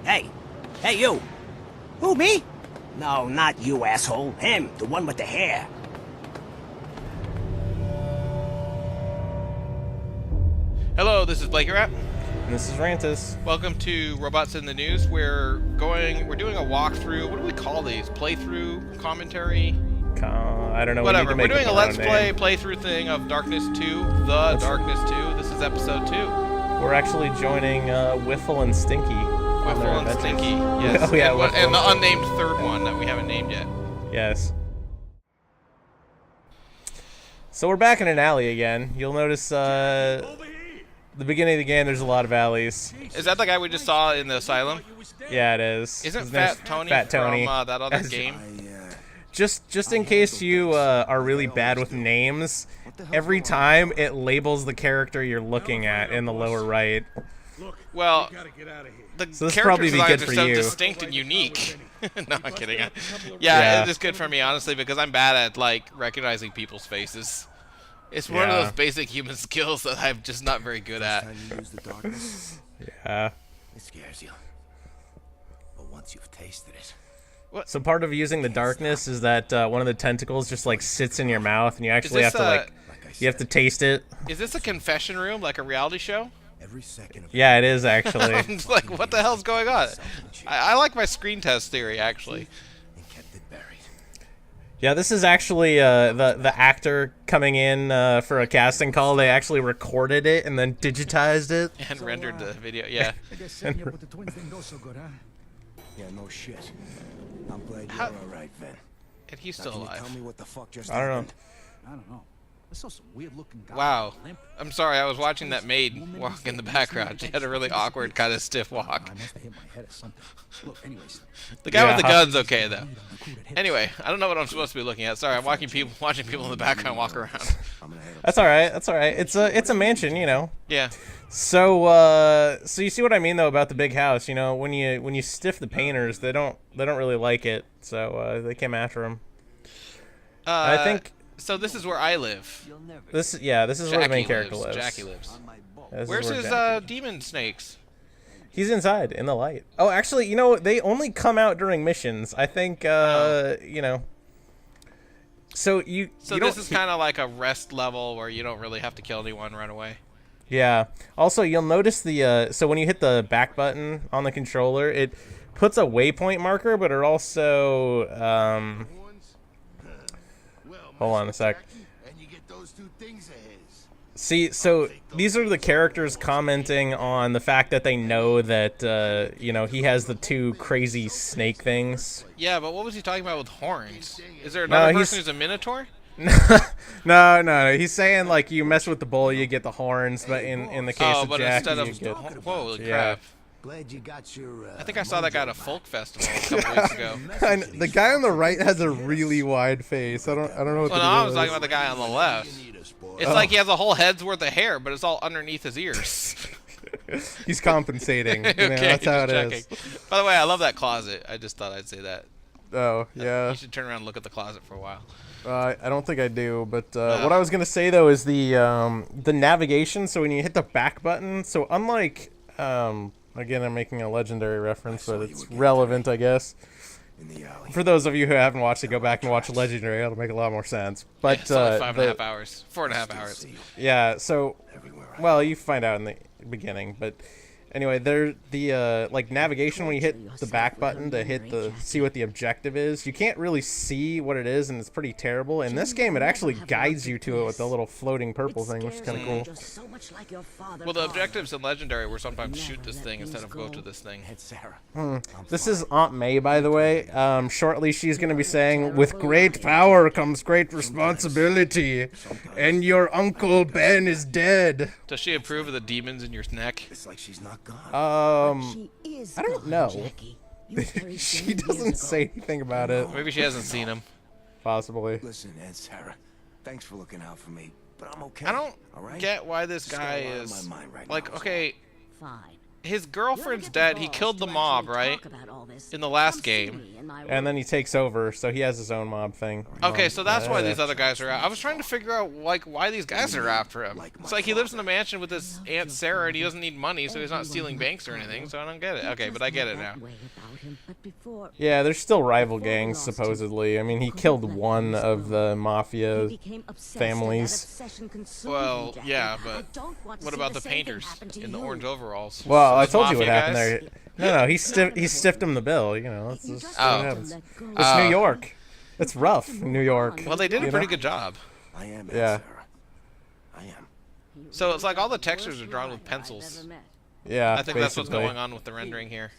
Hey. Hey, you. Who, me? No, not you, asshole. Him, the one with the hair. Hello, this is Blake Rat. And this is Rantis. Welcome to Robots in the News. We're doing a walkthrough. What do we call these? Playthrough? Commentary? I don't know. Whatever. We're doing a Let's Play playthrough thing of Darkness 2. Darkness 2. This is episode 2. We're actually joining Whiffle and Stinky. Whiffle and Stinky, yes. Oh, yeah, and the unnamed third one that we haven't named yet. Yes. So we're back in an alley again. You'll notice the beginning of the game, there's a lot of alleys. Is that the guy we just saw in the asylum? Yeah, it is. Isn't Fat Tony from that other game? Just in case you are really bad with names, every time it labels the character you're looking at in the lower right. Well, the character designs are so distinct and unique. No, I'm kidding. Yeah, it is good for me, honestly, because I'm bad at, like, recognizing people's faces. It's one of those basic human skills that I'm just not very good at. Yeah. It scares you. But once you've tasted it. So part of using the darkness is that one of the tentacles just like sits in your mouth, and you actually have to you have to taste it. Is this a confession room, like a reality show? Yeah, it is actually. I'm just like, what the hell's going on? I like my screen test theory, actually. Yeah, this is actually the actor coming in for a casting call. They actually recorded it and then digitized it and rendered the video. Yeah. Yeah, no shit. I'm glad you're all right, Ben. And he's still alive. Tell me what the fuck just I don't know. happened? I don't know. I saw some weird-looking guy. Wow. I'm sorry, I was watching that maid walk in the background. She had a really awkward, kind of stiff walk. I must have hit my head or something. Look, anyways. The guy with the gun's okay, though. Anyway, I don't know what I'm supposed to be looking at. Sorry, I'm watching people in the background walk around. That's all right. That's all right. It's a mansion, you know. Yeah. So so you see what I mean though about the big house. You know, when you stiff the painters, they don't really like it. So they came after him. I think. So this is where I live. This is where the main character lives. Jackie lives. Where's his demon snakes? He's inside in the light. Oh, actually, you know, they only come out during missions. I think you know. So this is kind of like a rest level where you don't really have to kill anyone, run away. Yeah. Also, you'll notice the so when you hit the back button on the controller, it puts a waypoint marker, but it also hold on a sec. See, so these are the characters commenting on the fact that they know that you know, he has the two crazy snake things. Yeah, but what was he talking about with horns? Is there another person who's a minotaur? No. He's saying like you mess with the bull, you get the horns, but in the case of Jack, instead you of get holy crap. Glad you got your, I think I saw that guy at a folk festival a couple weeks ago. And the guy on the right has a really wide face. I don't know what. Well, no, I was talking about the guy on the left. It's like he has a whole head's worth of hair, but it's all underneath his ears. He's compensating. You know, Okay, that's how it checking. is. By the way, I love that closet. I just thought I'd say that. Oh yeah. You should turn around and look at the closet for a while. I don't think I do, but what I was gonna say though is the navigation. So when you hit the back button, so unlike again, I'm making a legendary reference, but it's relevant, I guess. For those of you who haven't watched it, go back and watch Legendary. It'll make a lot more sense. But it's only 5.5 hours, 4.5 hours. Yeah. So, well, you find out in the beginning, but anyway, the like navigation when you hit the back button to see what the objective is, you can't really see what it is, and it's pretty terrible. In this game, it actually guides you to it with the little floating purple thing, which is kind of cool. Well, the objectives in Legendary were sometimes shoot this thing instead of go to this thing. This is Aunt May, by the way. Shortly, she's going to be saying, "With great power comes great responsibility, and your Uncle Ben is dead." Does she approve of the demons in your neck? It's like she's not gone. I don't know. She doesn't say anything about it. Maybe she hasn't seen him. Possibly. Listen, Aunt Sarah, thanks for looking out for me, but I'm okay. I don't get why this guy is like, okay, Fine. his girlfriend's dead. He killed the mob, right? In the last game. And then he takes over, so he has his own mob thing. Okay, so that's why these other guys are out. I was trying to figure out, like, why these guys are after him. It's like he lives in a mansion with his Aunt Sarah, and he doesn't need money, so he's not stealing banks or anything, so I don't get it. Okay, but I get it now. Yeah, there's still rival gangs, supposedly. I mean, he killed one of the mafia families. Well, yeah, but what about the painters in the orange overalls? Well, I told you what happened there. No, he stiffed him the bill. You know, that's just what happens. It's New York. It's rough, New York. Well, they did a pretty good job. I am. Yeah. I am. So it's like all the textures are drawn with pencils. Yeah, I think that's what's going on with the rendering here.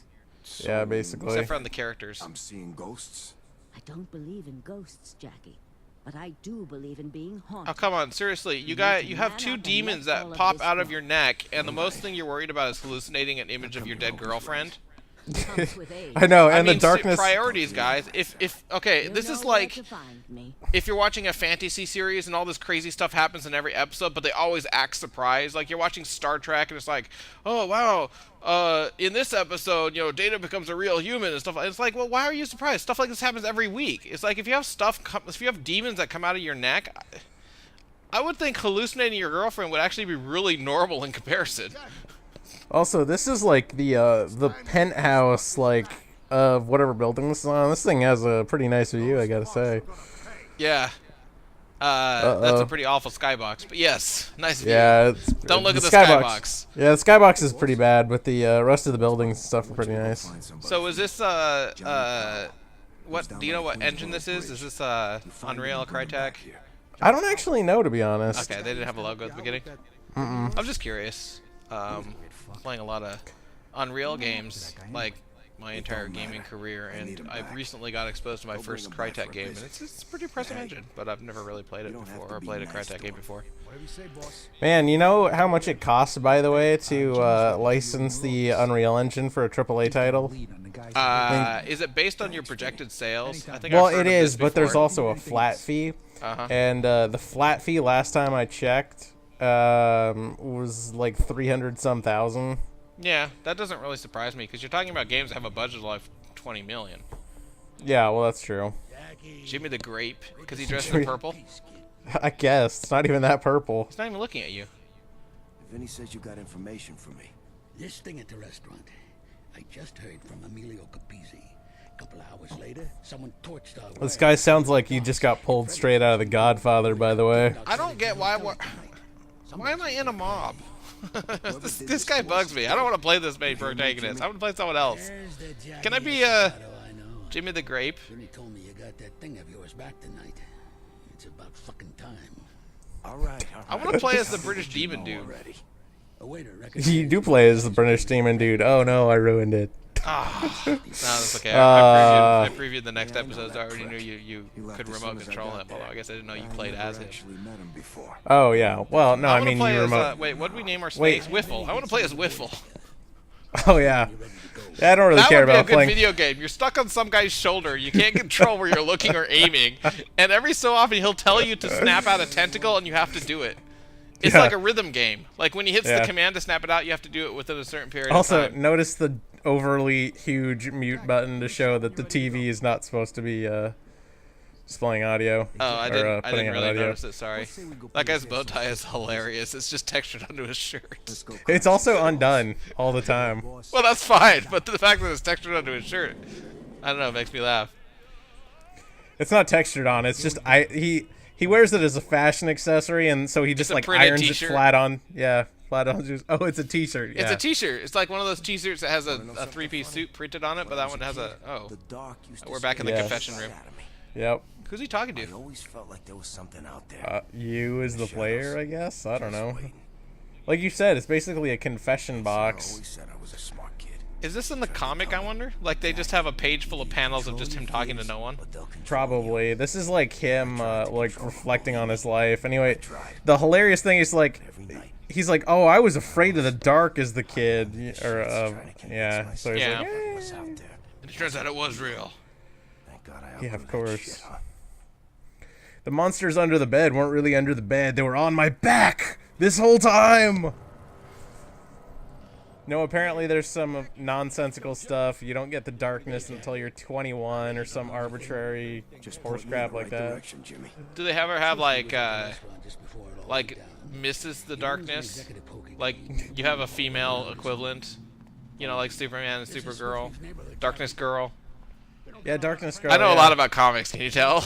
Yeah, basically. Except for on the characters. I'm seeing ghosts. I don't believe in ghosts, Jackie. But I do believe in being haunted. Oh, come on, seriously. You have two demons that pop out of your neck, and the most thing you're worried about is hallucinating an image of your dead girlfriend? I know, and I mean, the darkness. Priorities, guys. Okay, this is like if you're watching a fantasy series and all this crazy stuff happens in every episode, but they always act surprised. Like you're watching Star Trek and it's like, oh wow, in this episode, you know, Data becomes a real human and stuff. It's like, well, why are you surprised? Stuff like this happens every week. It's like if you have demons that come out of your neck, I would think hallucinating your girlfriend would actually be really normal in comparison. Also, this is like the penthouse, like, of whatever building this is on. This thing has a pretty nice view, I gotta say. Yeah. That's a pretty awful skybox, but yes, nice view. Yeah. Don't look at the skybox. Yeah, the skybox is pretty bad, but the rest of the buildings and stuff are pretty nice. So is this, what, do you know what engine this is? Is this, Unreal, Crytek? I don't actually know, to be honest. Okay, they didn't have a logo at the beginning? I'm just curious. Playing a lot of Unreal games, like my entire gaming career, and I recently got exposed to my first Crytek game, and it's a pretty impressive engine, but I've never really played it before, or played a Crytek game before. Man, you know how much it costs, by the way, to license the Unreal Engine for a AAA title? Is it based on your projected sales? I think well, I've heard it of is, this but there's before. also a flat fee, and the flat fee last time I checked was like 300-some thousand. Yeah, that doesn't really surprise me because you're talking about games that have a budget of like 20 million. Yeah, well, that's true. Jimmy the Grape, because he dressed in purple. I guess it's not even that purple. He's not even looking at you. Vinny says you got information for me. This thing at the restaurant, I just heard from Emilio Capizzi. A couple hours later, someone torched our This guy sounds like he just got pulled straight out of The Godfather, by the way. I don't get why am I in a mob? this guy bugs me. I don't want to play this main protagonist. I want to play someone else. Can I be Jimmy the Grape? Vinny told me you got that thing of yours back tonight. It's about fucking time. All right. I want to play as the British Demon Dude. A waiter You do play as the British Demon Dude. Oh no, I ruined it. Ah, no, that's okay. I previewed the next episodes. I already knew you could remote control him. Although I guess I didn't know you played as him. Oh yeah. Well, no, I mean you remote. Wait, what did we name our snakes? Wiffle. I want to play as Wiffle. Oh yeah. I don't really care about playing. That would be a good playing. video game. You're stuck on some guy's shoulder. You can't control where you're looking or aiming, and every so often he'll tell you to snap out a tentacle, and you have to do it. It's like a rhythm game. Like when he hits the command to snap it out, you have to do it within a certain period of time. Also, notice the overly huge mute button to show that the TV is not supposed to be displaying audio. Oh, I didn't really notice it, sorry. That guy's bow tie is hilarious. It's just textured onto his shirt. It's also undone all the time. Well, that's fine, but the fact that it's textured onto his shirt, I don't know, it makes me laugh. It's not textured on, it's just he wears it as a fashion accessory, and so he just like irons it flat on. Yeah, flat on. Oh, it's a t-shirt. Yeah. It's a t-shirt. It's like one of those t-shirts that has a three-piece suit printed on it, but that one has a we're back in the confession room. Yep. Who's he talking to? I always felt like there was something out there. You as the player, I guess. I don't know. Like you said, it's basically a confession box. I always said I was a smart kid. Is this in the comic, I wonder? Like they just have a page full of panels of just him talking to no one? Probably. This is like him like reflecting on his life. Anyway, the hilarious thing is like he's like, "Oh, I was afraid of the dark as the kid." Or yeah. So he's like, and it turns out it was real. Yeah, of course. The monsters under the bed weren't really under the bed. They were on my back this whole time. No, apparently there's some nonsensical stuff. You don't get the darkness until you're 21 or some arbitrary horse crap like that. Do they ever have like misses the darkness? Like you have a female equivalent, you know, like Superman and Supergirl, Darkness Girl. Yeah, Darkness Girl. I know a lot about comics. Can you tell?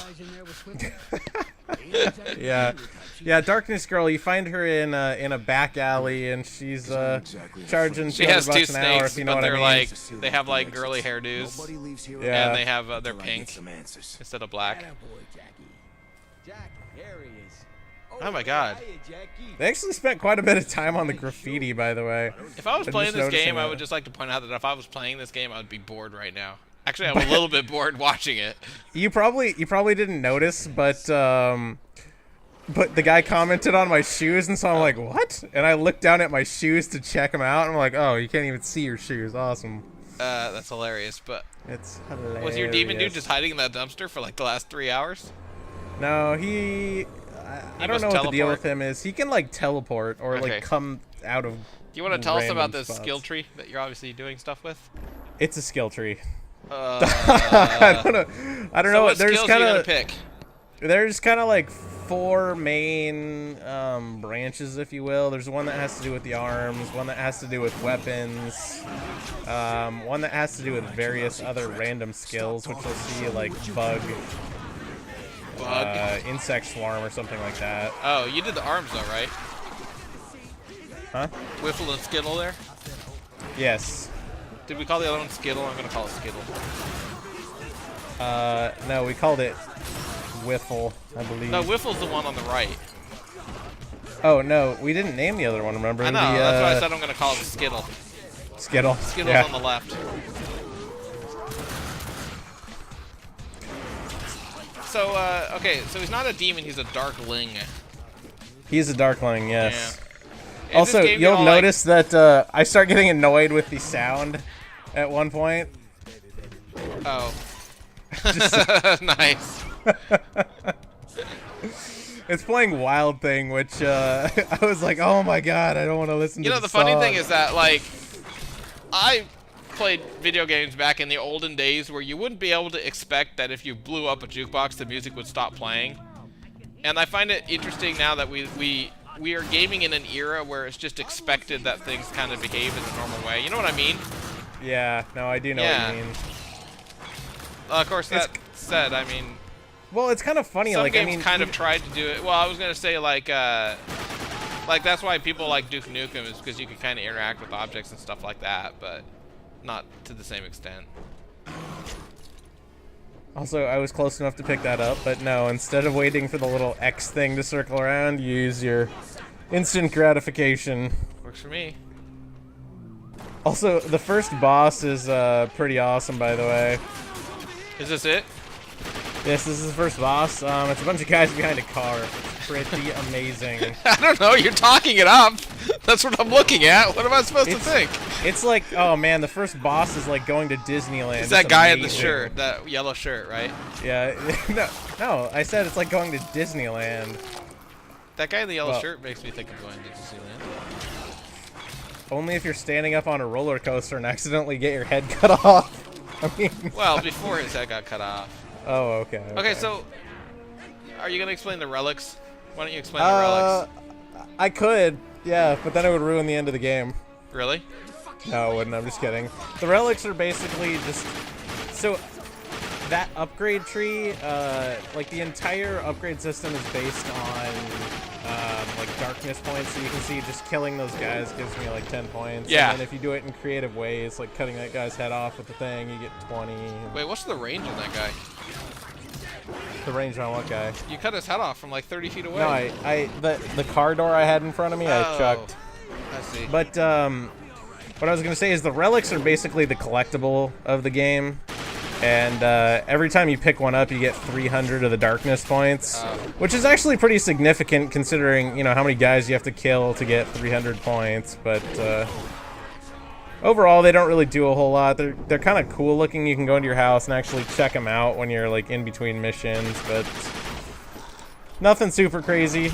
Yeah, Darkness Girl. You find her in a back alley, and she's charging. She has two an hour, snakes, if you know but what I they're mean. like they have like girly hairdos, Yeah. and they have they're pink instead of black. Oh my god! They actually spent quite a bit of time on the graffiti, by the way. If I was playing this game, I would just like to point out that if I was playing this game, I would be bored right now. Actually, I'm a little bit bored watching it. You probably didn't notice, but the guy commented on my shoes, and so I'm like, what? And I looked down at my shoes to check them out, and I'm like, oh, you can't even see your shoes. Awesome. That's hilarious. But it's hilarious. Was your demon dude just hiding in that dumpster for like the last 3 hours? No, I don't know what the deal with him is. He can like teleport or like come out of. Do you want to tell us about this spots. skill tree that you're obviously doing stuff with? It's a skill tree. I don't know. What There's skills kind are you of gonna pick? There's kind of like 4 main branches, if you will. There's one that has to do with the arms, one that has to do with weapons, one that has to do with various other random skills, which you'll see like bug, insect swarm, or something like that. Oh, you did the arms though, right? Huh? Whiffle and Skittle there? Yes. Did we call the other one Skittle? I'm gonna call it Skittle. No, we called it Whiffle, I believe. No, Whiffle's the one on the right. Oh, no, we didn't name the other one, remember? I know, that's why I said I'm gonna call it Skittle. Skittle. Skittle's on the left. So, okay, so he's not a demon, he's a darkling. He's a darkling, yes. Yeah. Also, you'll notice that I start getting annoyed with the sound at one point. Oh. Nice. It's playing Wild Thing, which I was like, oh my god, I don't want to listen to You know, the funny thing is that, like, I played video games back in the olden days where you wouldn't be able to expect that if you blew up a jukebox, the music would stop playing. And I find it interesting now that we are gaming in an era where it's just expected that things kind of behave in a normal way. You know what I mean? Yeah, no, I do know what you mean. Of course, that said, I mean... Well, it's kind of funny. Some like, games I mean, kind of tried to do it. Well, I was going to say, like that's why people like Duke Nukem is because you can kind of interact with objects and stuff like that, but not to the same extent. Also, I was close enough to pick that up, but no, instead of waiting for the little X thing to circle around, you use your instant gratification. Works for me. Also, the first boss is pretty awesome, by the way. Is this it? Yes, this is the first boss. It's a bunch of guys behind a car. It's pretty amazing. I don't know, you're talking it up. That's what I'm looking at. What am I supposed to think? It's like, oh man, the first boss is like going to Disneyland. It's that guy in the shirt, that yellow shirt, right? Yeah, no, I said it's like going to Disneyland. That guy in the yellow shirt makes me think of going to Disneyland. Only if you're standing up on a roller coaster and accidentally get your head cut off. I mean, well, before his head got cut off. Oh, okay. Okay, so are you gonna explain the relics? Why don't you explain the relics? I could, yeah, but then it would ruin the end of the game. Really? No, it wouldn't. I'm just kidding. The relics are basically just so that upgrade tree, like the entire upgrade system is based on like darkness points. So you can see just killing those guys gives me like 10 points. Yeah. And then if you do it in creative ways, like cutting that guy's head off with the thing, you get 20. Wait, what's the range on that guy? The range on what guy? You cut his head off from like 30 feet away. No, the car door I had in front of me, I chucked. I see. But what I was gonna say is the relics are basically the collectible of the game, and every time you pick one up, you get 300 of the darkness points, which is actually pretty significant considering how many guys you have to kill to get 300 points. But overall, they don't really do a whole lot. They're kind of cool looking. You can go into your house and actually check them out when you're like in between missions, but nothing super crazy.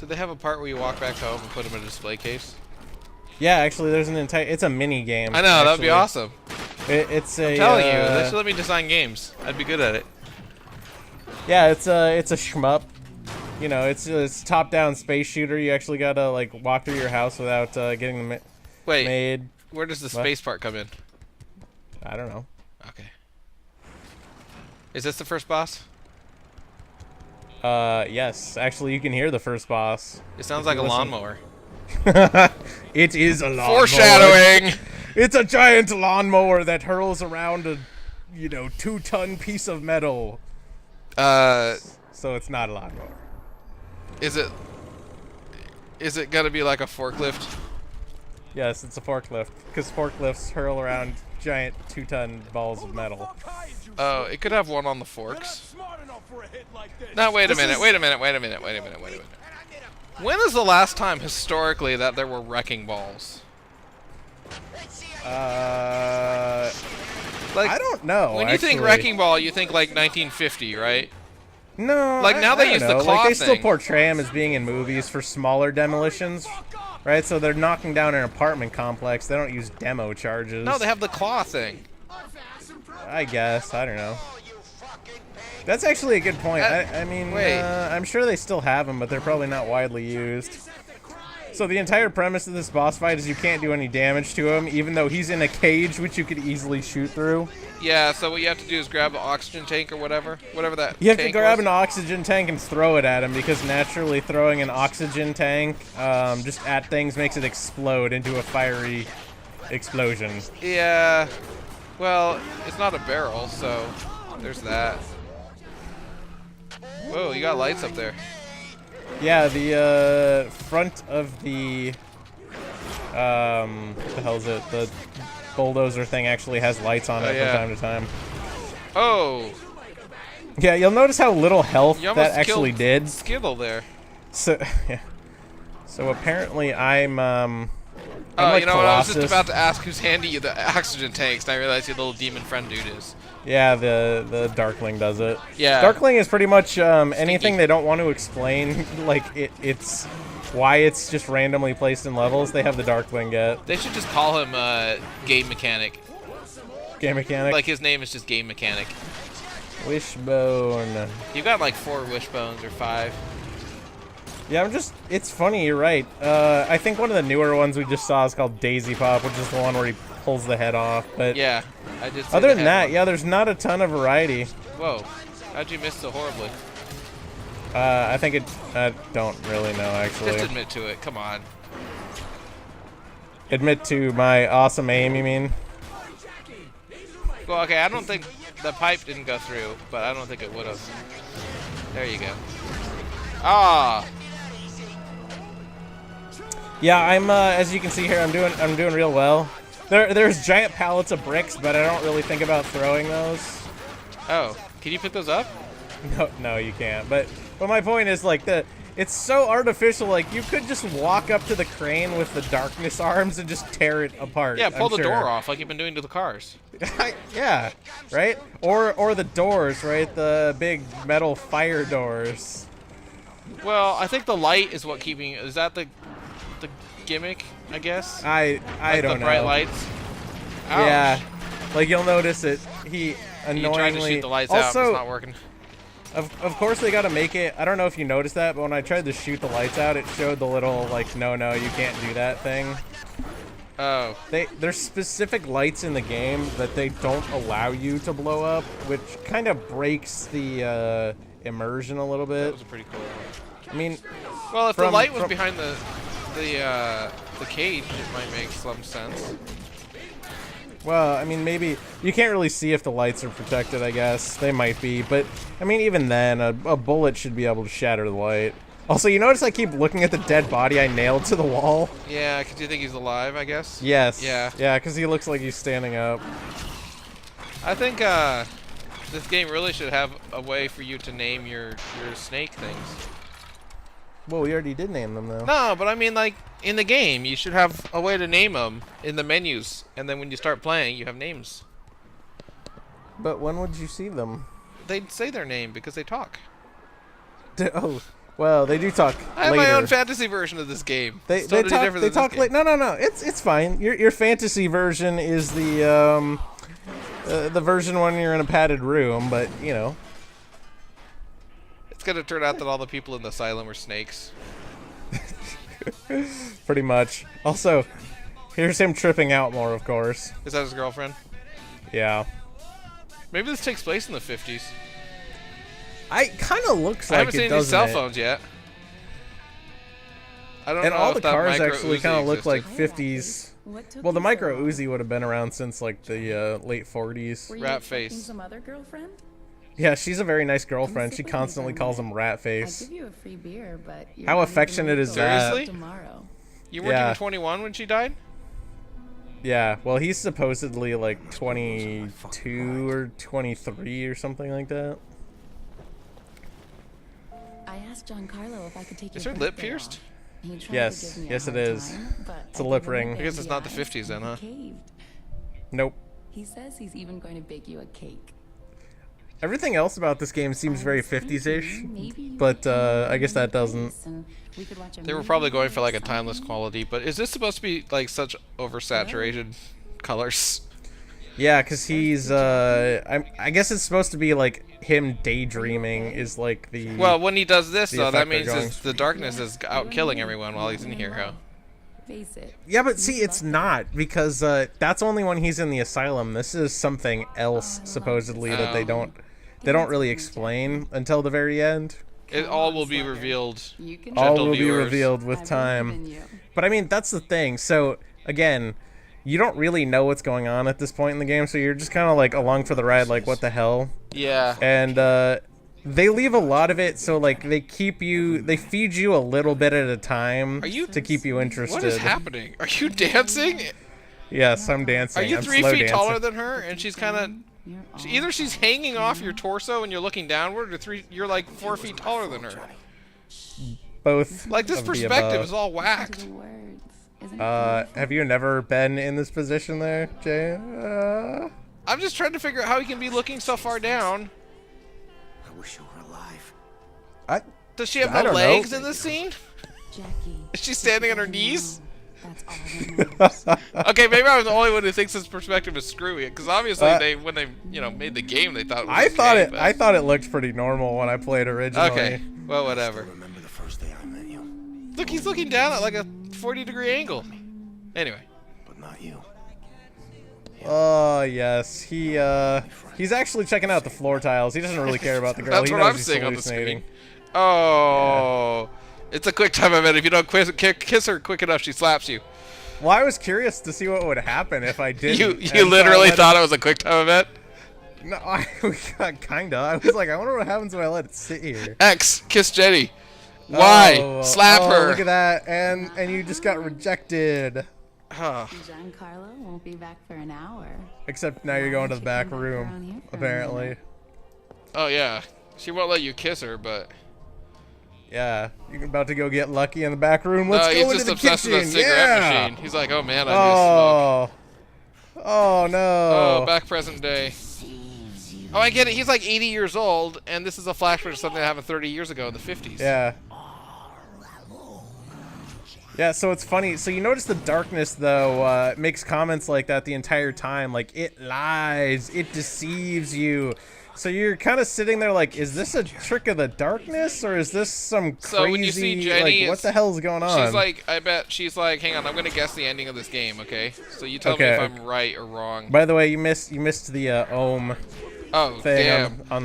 Do they have a part where you walk back home and put them in a display case? Yeah, actually, there's an entire. It's a mini game. I know, that'd be awesome. It's a. I'm telling you, they should let me design games. I'd be good at it. Yeah, it's a shmup. You know, it's top-down space shooter. You actually gotta like walk through your house without getting them made. Where does the space part come in? I don't know. Okay. Is this the first boss? Yes. Actually, you can hear the first boss. It sounds like a lawnmower. It is a lawnmower. Foreshadowing! It's a giant lawnmower that hurls around a, 2-ton piece of metal. So it's not a lawnmower. Is it gonna be like a forklift? Yes, it's a forklift. Because forklifts hurl around giant 2-ton balls of metal. Oh, it could have one on the forks. No, wait a minute. When is the last time historically that there were wrecking balls? I don't know. When you think wrecking ball, you think like 1950, right? No. Like now they use the claw They thing. still portray them as being in movies for smaller demolitions, right? So they're knocking down an apartment complex. They don't use demo charges. No, they have the claw thing. I guess. I don't know. That's actually a good point. I mean, I'm sure they still have them, but they're probably not widely used. So the entire premise of this boss fight is you can't do any damage to him, even though he's in a cage, which you could easily shoot through. Yeah, so what you have to do is grab an oxygen tank or whatever that You have to grab was. an oxygen tank and throw it at him, because naturally throwing an oxygen tank just at things makes it explode into a fiery explosion. Yeah, well, it's not a barrel, so there's that. Whoa, you got lights up there. Yeah, the front of the what the hell is it? The bulldozer thing actually has lights on it from time to time. Oh. Yeah, you'll notice how little health You that actually killed did. Skittle there. So, yeah. So apparently I'm Oh, like you know what? I was just Colossus. about to ask who's handing you the oxygen tanks, and I realized your little demon friend dude is. Yeah, the Darkling does it. Yeah. Darkling is pretty much anything they don't want to explain, like it's why it's just randomly placed in levels. They have the Darkling get. They should just call him Game Mechanic. Game Mechanic. Like his name is just Game Mechanic. Wishbone. You got like 4 wishbones or 5. Yeah, it's funny, you're right. I think one of the newer ones we just saw is called Daisy Pop, which is the one where he pulls the head off. But yeah, I did. Other than that, yeah, there's not a ton of variety. Whoa, how'd you miss so horribly? I think I don't really know, actually. Just admit to it, come on. Admit to my awesome aim, you mean? Well, okay, I don't think the pipe didn't go through, but I don't think it would have. There you go. Ah. Yeah, I'm as you can see here, I'm doing real well. There's giant pallets of bricks, but I don't really think about throwing those. Oh, can you pick those up? No, you can't. But my point is, like, it's so artificial. Like, you could just walk up to the crane with the darkness arms and just tear it apart. Yeah, pull I'm the sure. door off like you've been doing to the cars. Yeah, right? Or the doors, right? The big metal fire doors. Well, I think the light is what keeping. Is that the gimmick? I guess. I like don't know. The bright lights. Ouch. Yeah, like you'll notice it. He You annoyingly. tried to shoot the lights out, but it's not working. Of course they gotta make it. I don't know if you noticed that, but when I tried to shoot the lights out, it showed the little like no, you can't do that thing. Oh. There's specific lights in the game that they don't allow you to blow up, which kind of breaks the immersion a little bit. That was a pretty cool one. I mean, well, if the light was behind the cage, it might make some sense. Well, I mean, maybe you can't really see if the lights are protected, I guess. They might be, but I mean, even then, a bullet should be able to shatter the light. Also, you notice I keep looking at the dead body I nailed to the wall? Yeah, because you think he's alive, I guess? Yes. Yeah. Yeah, because he looks like he's standing up. I think this game really should have a way for you to name your snake things. Well, we already did name them, though. No, but I mean, like, in the game, you should have a way to name them in the menus, and then when you start playing, you have names. But when would you see them? They'd say their name because they talk. Oh, Well, they do talk I have later. my own fantasy version of this game. They talk late. No. It's fine. Your fantasy version is the version when you're in a padded room, but you know. It's gonna turn out that all the people in the asylum are snakes. Pretty much. Also, here's him tripping out more, of course. Is that his girlfriend? Yeah. Maybe this takes place in the 50s. I kind of looks I like haven't seen it, any doesn't cell it? phones yet. I don't And know all if the that cars micro actually Uzi kind of look like existed. 50s. Well, the micro Uzi would have been around since like the late 40s. Were you Rat expecting face. some other girlfriend? Yeah, she's a very nice girlfriend. I'm She sick of constantly these calls on him rat I'd face. give you a free beer, but you're How not even affectionate is legal that? Seriously? Tomorrow. You weren't Yeah. even 21 when she died? Yeah, well, he's supposedly like 22 or 23 or something like that. I asked Giancarlo if I could take Is your her lip birthday pierced? off. He tried to Yes, give me a yes it hard is. time, but It's a I lip gave him ring. the I guess it's not the eyes 50s then, and huh? he caved. Nope. He says he's even going to bake you a cake. Everything else about this game seems very 50s-ish, Maybe you but could come I guess over that doesn't. and we could watch a They were movie probably going or for like a something. timeless quality, but is this supposed to be like such oversaturated colors? Yeah, because he's, I guess it's supposed to be like him daydreaming is like the... Well, when he does this, the though, that effect they're means going the darkness is out killing everyone while he's in Hero. Face it. Yeah, but see, it's not, because that's only when he's in the asylum. This is something else, supposedly, that they don't really explain until the very end. It all will be revealed. You can All Gentle will be viewers. revealed with I believe in time. you. But I mean, that's the thing. So, again, you don't really know what's going on at this point in the game, so you're just kind of like along for the ride, like, what the hell? Yeah. And they leave a lot of it, so like they feed you a little bit at a time to keep you interested. What is happening? Are you dancing? Yes, I'm dancing. Are you I'm 3 slow feet dancing. taller than her? And she's kind of... You're all Either she's hanging off your torso and you're looking downward, or you're like 4 feet taller than her. Both. Like, this of the perspective above. is all to whacked. the words. Isn't it Have you never been in this position there, Jay? I'm just trying to figure out how he can be looking so far down. I wish you were alive. Does she have I no don't know. legs in this scene? Jackie. Is she standing on her knees? That's all that matters. Okay, maybe I'm the only one who thinks this perspective is screwy. Because obviously, when they made the game, they thought it was I thought it looked pretty normal when I played originally. Okay, well, whatever. Remember the first day I met you, Look, he's looking down at like a 40-degree angle. Anyway. but not you. Oh yes, he's actually checking out the floor tiles. He doesn't really care about the girl. That's He what knows I'm he's seeing on the hallucinating. screen. Oh, it's a quick time event. If you don't kiss her quick enough, she slaps you. Well, I was curious to see what would happen if I did. You literally thought it was a quick time event? No, kinda. I was like, I wonder what happens when I let it sit here. X, kiss Jenny. Y, Oh, slap her. Look at that, and you just got rejected. Huh. Giancarlo won't be back for an hour. Except now you're going to the back Come back around room, here for a apparently. minute. Oh, yeah. She won't let you kiss her, but... Yeah, you're about to go get lucky in the back room. Let's no, go he's into just the obsessed kitchen. with that cigarette Yeah. machine. He's like, oh, man, I do smoke. Oh no. Oh, back present day. Oh, I get it. He's like 80 years old, and this is a flashback of something that happened 30 years ago in the 50s. Yeah. Yeah, so it's funny. So you notice the darkness, though, makes comments like that the entire time. Like, it lies. It deceives you. So you're kind of sitting there like, is this a trick of the darkness? Or is this some crazy, So when you see Jenny, like, what the hell's going on? She's like, I bet she's like, hang on, I'm gonna guess the ending of this game, okay? So you tell me Okay. if I'm right or wrong. By the way, you missed the ohm Oh, thing damn. on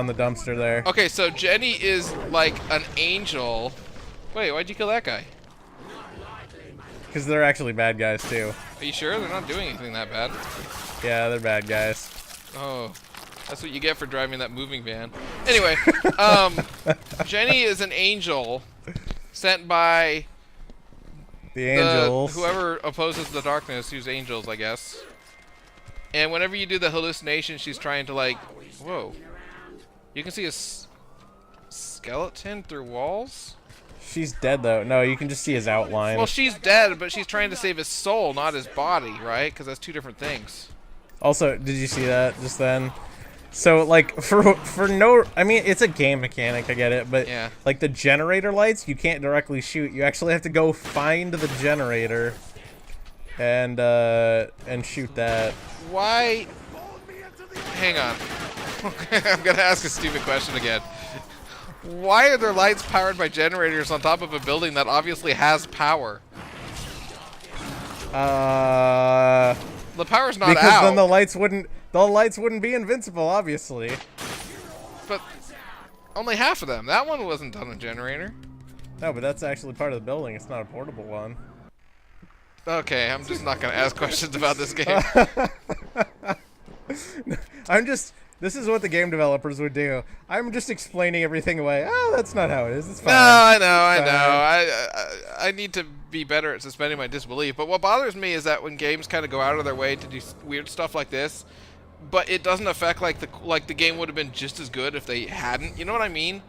the dumpster there. Okay, so Jenny is like an angel. Wait, why'd you kill that guy? Because they're actually bad guys too. Are you sure? They're not doing anything that bad. Yeah, they're bad guys. Oh, that's what you get for driving that moving van. Anyway, Jenny is an angel sent by The angels. whoever opposes the darkness, who's angels, I guess. And whenever you do the hallucination, she's trying to like, whoa. You can see a skeleton through walls? She's dead though. No, you can just see his outline. Well, she's dead, but she's trying to save his soul, not his body, right? Because that's two different things. Also, did you see that just then? So like for no, I mean it's a game mechanic, I get it, but yeah. like the generator lights, you can't directly shoot. You actually have to go find the generator and shoot that. Why? Hang on. I'm gonna ask a stupid question again. Why are there lights powered by generators on top of a building that obviously has power? The power's not because out. then the lights wouldn't be invincible, obviously. But only half of them. That one wasn't done with generator. No, but that's actually part of the building. It's not a portable one. Okay, I'm just not gonna ask questions about this game. This is what the game developers would do. I'm just explaining everything away. Oh, that's not how it is. It's fine. No, I know. I need to be better at suspending my disbelief. But what bothers me is that when games kind of go out of their way to do weird stuff like this, but it doesn't affect like the game would have been just as good if they hadn't. You know what I mean?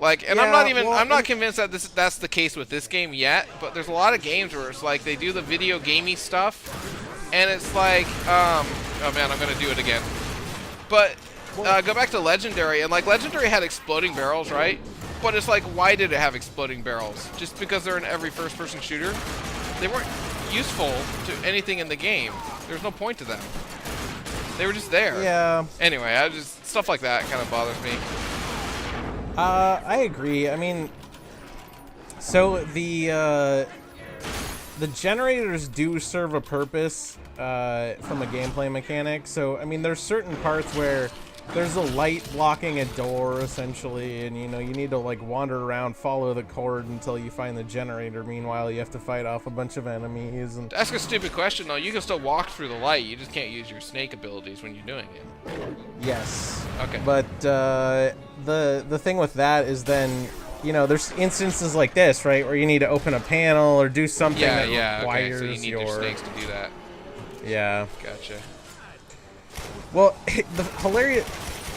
Like, and yeah, I'm not convinced that that's the case with this game yet. But there's a lot of games where it's like they do the video gamey stuff, and it's like, oh man, I'm gonna do it again. But go back to Legendary, and like Legendary had exploding barrels, right? But it's like, why did it have exploding barrels? Just because they're in every first-person shooter? They weren't useful to anything in the game. There's no point to them. They were just there. Yeah. Anyway, stuff like that kind of bothers me. I agree. I mean, so the generators do serve a purpose from a gameplay mechanic. So I mean, there's certain parts where there's a light blocking a door essentially, and you know you need to like wander around, follow the cord until you find the generator. Meanwhile, you have to fight off a bunch of enemies. And to ask a stupid question though, you can still walk through the light. You just can't use your snake abilities when you're doing it. Yes. Okay. But the thing with that is then, you know, there's instances like this, right, where you need to open a panel or do something that requires okay. So you need your snakes to do that. Yeah. Gotcha. Well, the hilarious...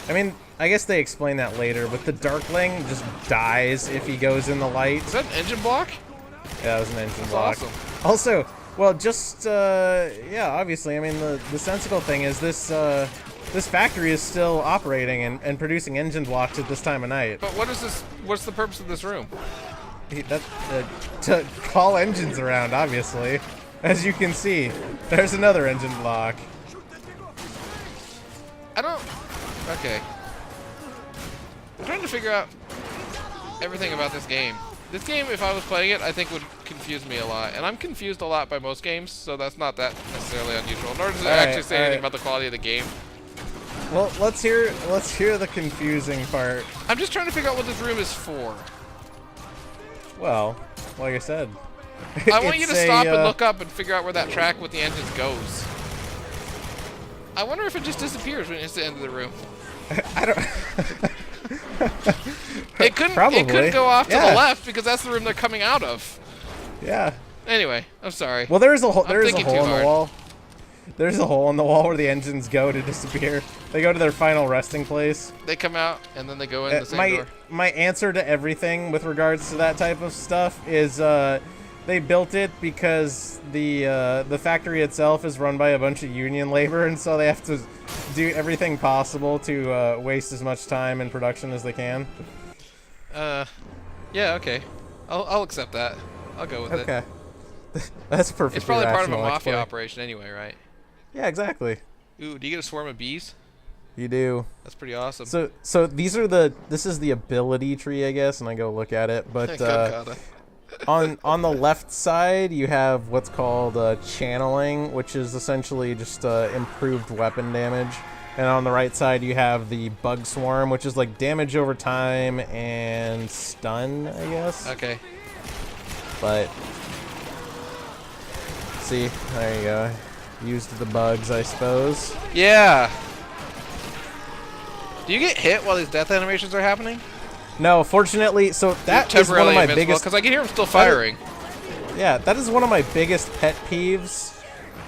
I mean, I guess they explain that later, but the Darkling just dies if he goes in the light. Is that an engine block? Yeah, that was an engine That's block. awesome. Also, well, just, yeah, obviously, I mean, the sensical thing is this factory is still operating and producing engine blocks at this time of night. But what's the purpose of this room? To call engines around, obviously. As you can see, there's another engine block. Okay. I'm trying to figure out everything about this game. This game, if I was playing it, I think would confuse me a lot. And I'm confused a lot by most games, so that's not that necessarily unusual. Nor does it actually say anything about the quality of the game. Well, let's hear the confusing part. I'm just trying to figure out what this room is for. Well, like I said, I want you to stop and look up and figure out where that track with the engines goes. I wonder if it just disappears when it's the end of the room. I don't. It couldn't go off to the left because that's the room they're coming out of. Yeah. Anyway, I'm sorry. Well, there is a hole in the wall. There's a hole in the wall where the engines go to disappear. They go to their final resting place. They come out and then they go in the same door. My answer to everything with regards to that type of stuff is they built it because the factory itself is run by a bunch of union labor, and so they have to do everything possible to waste as much time in production as they can. Yeah, okay. I'll accept that. I'll go with it. Okay. That's perfect. It's probably part of a mafia operation anyway, right? Yeah, exactly. Ooh, do you get a swarm of bees? You do. That's pretty awesome. So this is the ability tree, I guess, and I go look at it, but on the left side you have what's called channeling, which is essentially just improved weapon damage, and on the right side you have the bug swarm, which is like damage over time and stun, I guess. Okay. But see, there you go. Used the bugs, I suppose. Yeah. Do you get hit while these death animations are happening? No, fortunately. So that is one of my biggest. Because I can hear them still firing. Yeah, that is one of my biggest pet peeves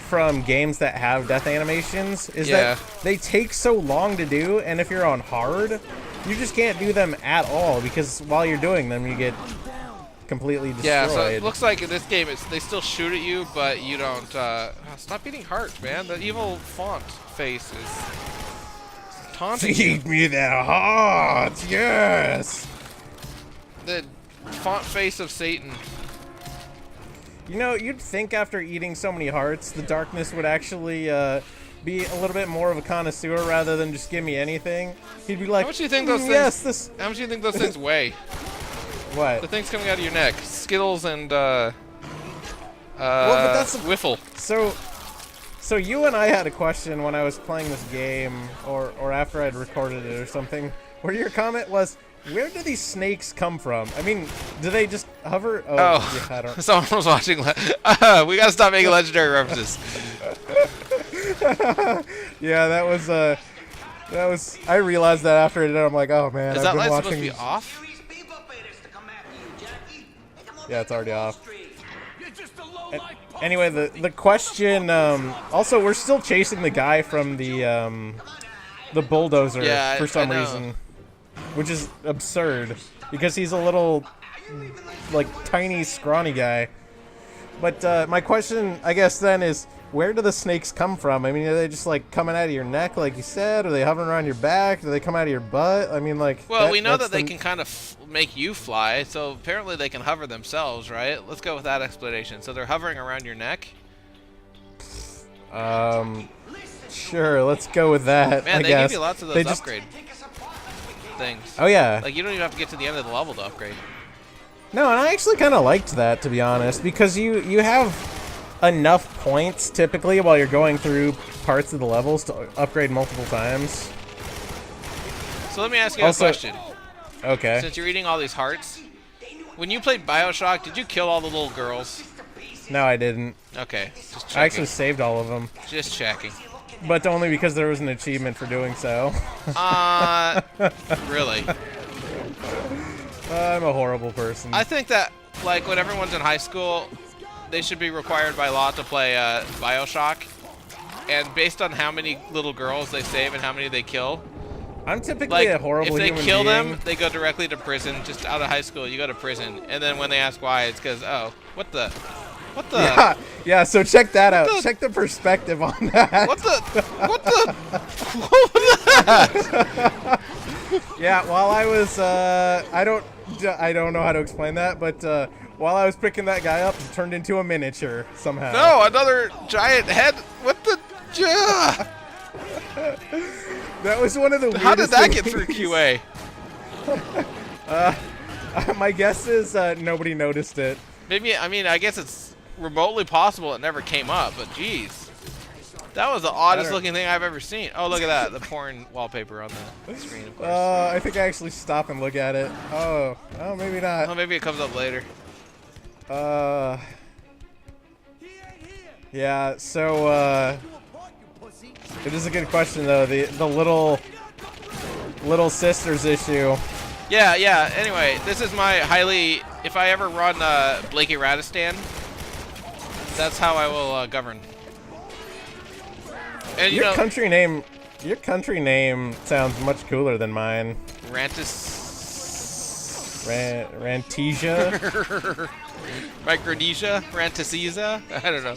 from games that have death animations. Is that they take so long to do, and if you're on hard, you just can't do them at all because while you're doing them, you get completely destroyed. Yeah, so it looks like in this game, they still shoot at you, but you don't. Stop eating hearts, man. The evil font face is taunting Feed me their hearts, yes! the font face of Satan. You know, you'd think after eating so many hearts, the darkness would actually be a little bit more of a connoisseur rather than just give me anything. He'd be like, How much do you think those things? Yes, How much do you think those things weigh? What? The things coming out of your neck, Skittles and well, but that's Wiffle. So you and I had a question when I was playing this game, or after I'd recorded it or something, where your comment was, where do these snakes come from? I mean, do they just hover? Oh, yeah, I don't. Someone was watching. We gotta stop making legendary references. Yeah, that was. I realized that after it, I'm like, oh man, Is I've that been light watching. supposed to be off? Yeah, it's already off. Anyway, the question. Also, we're still chasing the guy from the bulldozer for some reason, which is absurd because he's a little, like, tiny, scrawny guy. But my question, I guess, then is, where do the snakes come from? I mean, are they just, like, coming out of your neck, like you said? Are they hovering around your back? Do they come out of your butt? I mean, like... Well, we know that they can kind of make you fly, so apparently they can hover themselves, right? Let's go with that explanation. So they're hovering around your neck? Sure, let's go with that, Man, I they guess. give you lots of those upgrade things. Oh, yeah. Like, you don't even have to get to the end of the level to upgrade. No, and I actually kind of liked that, to be honest, because you have enough points, typically, while you're going through parts of the levels to upgrade multiple times. So let me ask you a question. Okay. Since you're eating all these hearts, when you played Bioshock, did you kill all the little girls? No, I didn't. Okay, just checking. I actually saved all of them. Just checking. But only because there was an achievement for doing so. Really? I'm a horrible person. I think that, like, when everyone's in high school, they should be required by law to play Bioshock. And based on how many little girls they save and how many they kill, I'm typically a horrible human being. If they kill them, they go directly to prison. Just out of high school, you go to prison. And then when they ask why, it's because, oh, what the? Yeah, so check that out. Check the perspective on that. What the that? Yeah, while I was, I don't know how to explain that, but while I was picking that guy up, he turned into a miniature somehow. No, another giant head. What the? That was one of the weirdest How did that things. get through QA? My guess is nobody noticed it. Maybe, I mean, I guess it's remotely possible it never came up, but geez. That was the oddest looking thing I've ever seen. Oh, look at that. The porn wallpaper on the screen, of course. I think I actually stop and look at it. Oh, maybe not. Oh, maybe it comes up later. Yeah, so, it is a good question, though. The little sisters issue. Yeah. Anyway, this is my highly... If I ever run Blakey Radistan, that's how I will govern. And your country name sounds much cooler than mine. Rantesia? Micronesia? Rantasiza? I don't know.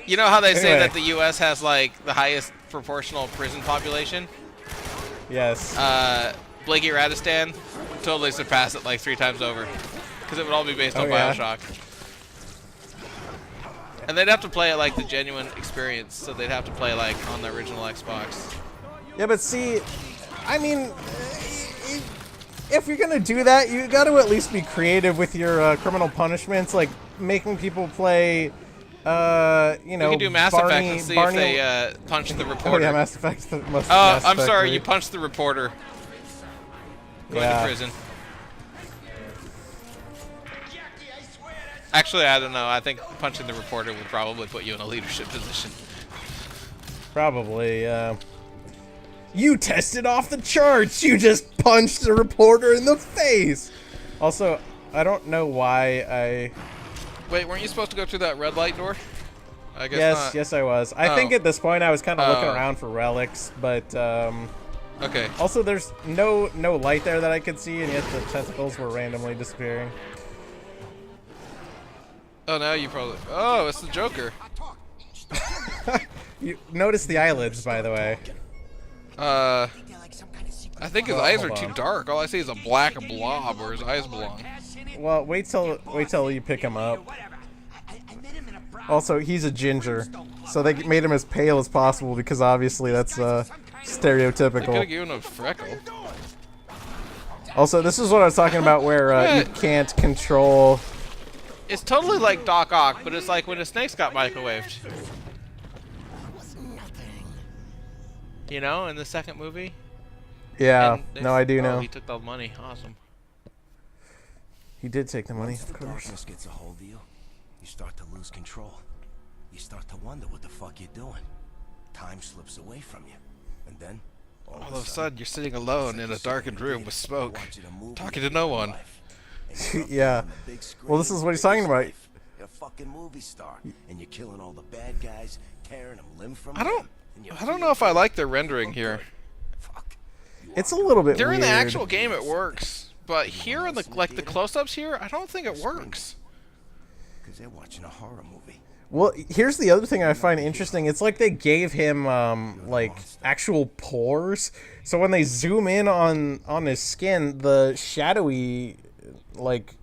You know how they say that the U.S. has, like, the highest proportional prison population? Yes. Blakey Radistan totally surpassed it like 3 times over. Because it would all be based on yeah. Bioshock. And they'd have to play it like the genuine experience, so they'd have to play like on the original Xbox. Yeah, but see, I mean, if you're gonna do that, you got to at least be creative with your criminal punishments, like making people play. You know, we can do Mass Effect and see if they punch the reporter. Oh yeah, Mass Effect. I'm sorry, you punched the reporter. Going to prison. Actually, I don't know. I think punching the reporter would probably put you in a leadership position. Probably, You tested off the charts! You just punched the reporter in the face! Also, I don't know why I... Wait, weren't you supposed to go through that red light door? I guess not. Yes, I was. I think at this point I was kind of looking around for relics, but, Okay. Also, there's no light there that I could see, and yet the tentacles were randomly disappearing. Oh, now you probably... Oh, it's the Joker. You notice the eyelids, by the way. I think his eyes are hold too on. dark. All I see is a black blob where his eyes belong. Well, wait till you pick him up. Also, he's a ginger, so they made him as pale as possible because obviously that's They could stereotypical. have given him a freckle. Also, this is what I was talking about where you can't control. It's totally like Doc Ock, but it's like when the snakes got microwaved. You know, in the second movie. Yeah, And no, I do oh, know. he took the money. Awesome. He did take the money, Once of the course. darkness gets a hold of you, you start to lose control. You start to wonder what the fuck you're doing. Time slips away from you, and then All of a sudden, you're sitting alone in a darkened room with smoke, talking to no one. Yeah. Well, this is what he's talking about. You're a fucking movie star, and you're killing all the bad guys, tearing them limb from I limb, and you don't know if I like their rendering here. Fuck. It's a little bit During weird. the actual game, it works, but here in the the close-ups here, I don't think it works. Because they're watching a horror movie. Well, here's the other thing I find interesting. It's like they gave him like actual pores. So when they zoom in on his skin, the shadowy like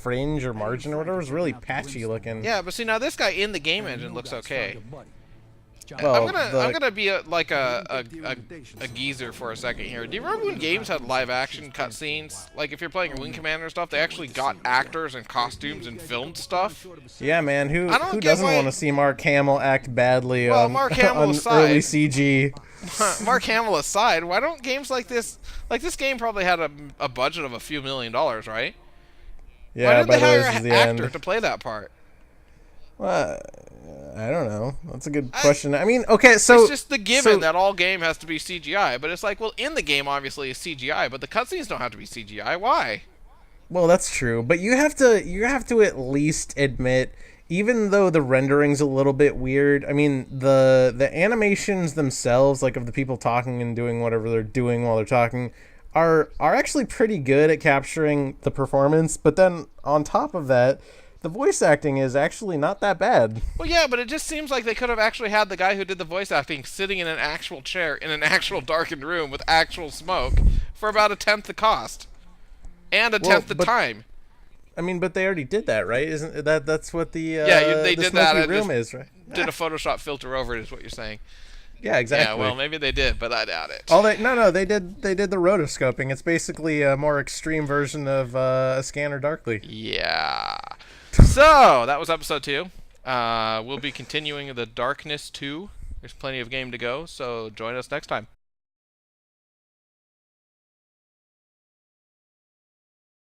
fringe or margin or whatever is really patchy looking. Yeah, but see now this guy in the game engine looks okay. Well, I'm gonna be like a geezer for a second here. Do you remember when games had live action cutscenes? Like if you're playing Wing Commander stuff, they actually got actors and costumes and filmed stuff. Yeah, man. Who get doesn't why- want to see Mark Hamill act badly Well, on, Mark Hamill on aside. early CG? Mark Hamill aside, why don't games like this game probably had a budget of a few $1 million, right? Yeah, Why didn't by they the way, hire this is an the actor end. to play that part? Well, I don't know. That's a good question. I mean, okay, so It's just the given that all game has to be CGI, but it's like, well, in the game obviously is CGI, but the cutscenes don't have to be CGI. Why? Well, that's true, but you have to at least admit, even though the rendering's a little bit weird. I mean, the animations themselves, like of the people talking and doing whatever they're doing while they're talking, are actually pretty good at capturing the performance. But then on top of that, the voice acting is actually not that bad. Well, yeah, but it just seems like they could have actually had the guy who did the voice acting sitting in an actual chair in an actual darkened room with actual smoke for about 1/10 the cost and 1/10 the time. I mean, but they already did that, right? Isn't that's what the They the did that. smoky and room just is, right? Did a Photoshop filter over it, is what you're saying. Yeah, exactly. Yeah, well, maybe they did, but I doubt it. They did the rotoscoping. It's basically a more extreme version of a scanner darkly. Yeah. So, that was episode 2. We'll be continuing the Darkness 2. There's plenty of game to go, so join us next time.